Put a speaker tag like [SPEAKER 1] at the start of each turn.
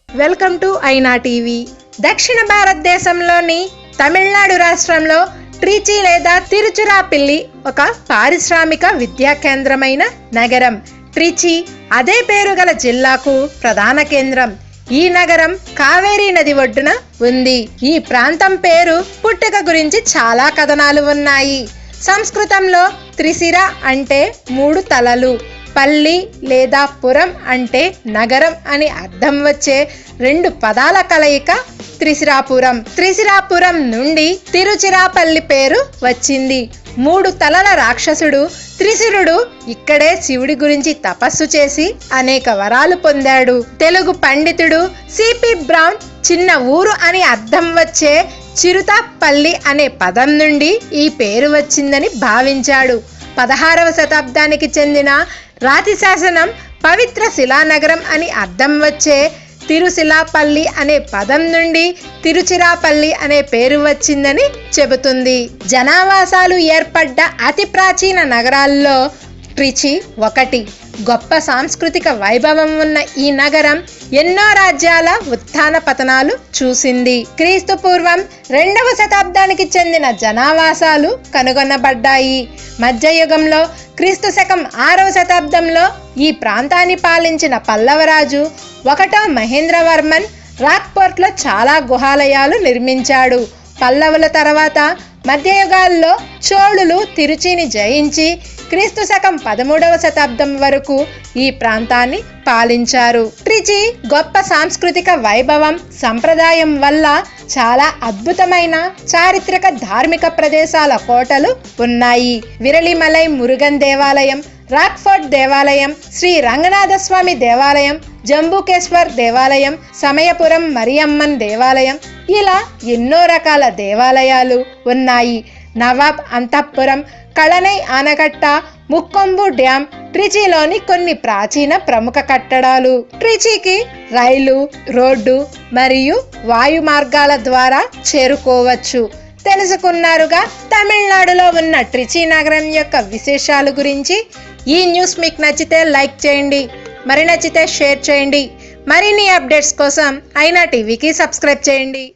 [SPEAKER 1] Welcome to ఐనా TV. దక్షిణ భారతదేశంలోని తమిళనాడు రాష్ట్రంలో ట్రిచి లేదా తిరుచిరాపల్లి ఒక పారిశ్రామిక విద్యా కేంద్రమైన నగరం. ట్రిచి అదే పేరు గల జిల్లాకు ప్రధాన కేంద్రం. ఈ నగరం కావేరీ నది ఒడ్డున ఉంది. ఈ ప్రాంతం పేరు పుట్టుక గురించి చాలా కథనాలు ఉన్నాయి. సంస్కృతంలో త్రిశిర అంటే 3 తలలు, పల్లి లేదా పురం అంటే నగరం అని అర్థం వచ్చే 2 పదాల కలయిక త్రిశిరాపురం. త్రిశిరాపురం నుండి తిరుచిరాపల్లి పేరు వచ్చింది. 3 తలల రాక్షసుడు త్రిశిరుడు ఇక్కడే శివుడి గురించి తపస్సు చేసి అనేక వరాలు పొందాడు. తెలుగు పండితుడు సిపి బ్రౌన్ చిన్న ఊరు అని అర్థం వచ్చే చిరుతపల్లి అనే పదం నుండి ఈ పేరు వచ్చిందని భావించాడు. 16వ శతాబ్దానికి చెందిన రాతి శాసనం పవిత్ర శిలానగరం అని అర్థం వచ్చే తిరుశిలాపల్లి అనే పదం నుండి తిరుచిరాపల్లి అనే పేరు వచ్చిందని చెబుతుంది. జనావాసాలు ఏర్పడ్డ అతి ప్రాచీన నగరాల్లో ట్రిచి ఒకటి. గొప్ప సాంస్కృతిక వైభవం ఉన్న ఈ నగరం ఎన్నో రాజ్యాల ఉత్థాన పతనాలు చూసింది. క్రీస్తు పూర్వం 2వ శతాబ్దానికి చెందిన జనావాసాలు కనుగొనబడ్డాయి. మధ్యయుగంలో క్రీస్తు శకం 6వ శతాబ్దంలో ఈ ప్రాంతాన్ని పాలించిన పల్లవరాజు 1వ మహేంద్రవర్మన్ రాక్పోర్ట్లో చాలా గుహాలయాలు నిర్మించాడు. పల్లవుల తర్వాత మధ్యయుగాల్లో చోళులు తిరుచిని జయించి క్రీస్తు శకం 13వ శతాబ్దం వరకు ఈ ప్రాంతాన్ని పాలించారు. ట్రిచి గొప్ప సాంస్కృతిక వైభవం, సంప్రదాయం వల్ల చాలా అద్భుతమైన చారిత్రక ధార్మిక ప్రదేశాల కోటలు ఉన్నాయి. విరళిమలై మురుగన్ దేవాలయం, రాక్ఫోర్ట్ దేవాలయం, శ్రీ రంగనాథస్వామి దేవాలయం, జంబుకేశ్వర్ దేవాలయం, సమయపురం మరియమ్మన్ దేవాలయం, ఇలా ఎన్నో రకాల దేవాలయాలు ఉన్నాయి. నవాబ్ అంతఃపురం, కళనై ఆనకట్ట, ముక్కొంబు డ్యామ్ ట్రిచిలోని కొన్ని ప్రాచీన ప్రముఖ కట్టడాలు. ట్రిచికి రైలు, రోడ్డు మరియు వాయు మార్గాల ద్వారా చేరుకోవచ్చు. తెలుసుకున్నారుగా తమిళనాడులో ఉన్న ట్రిచి నగరం యొక్క విశేషాలు గురించి. ఈ న్యూస్ మీకు నచ్చితే లైక్ చేయండి, మరి నచ్చితే షేర్ చేయండి. మరిన్ని అప్డేట్స్ కోసం ఐనా టీవీకి సబ్స్క్రైబ్ చేయండి.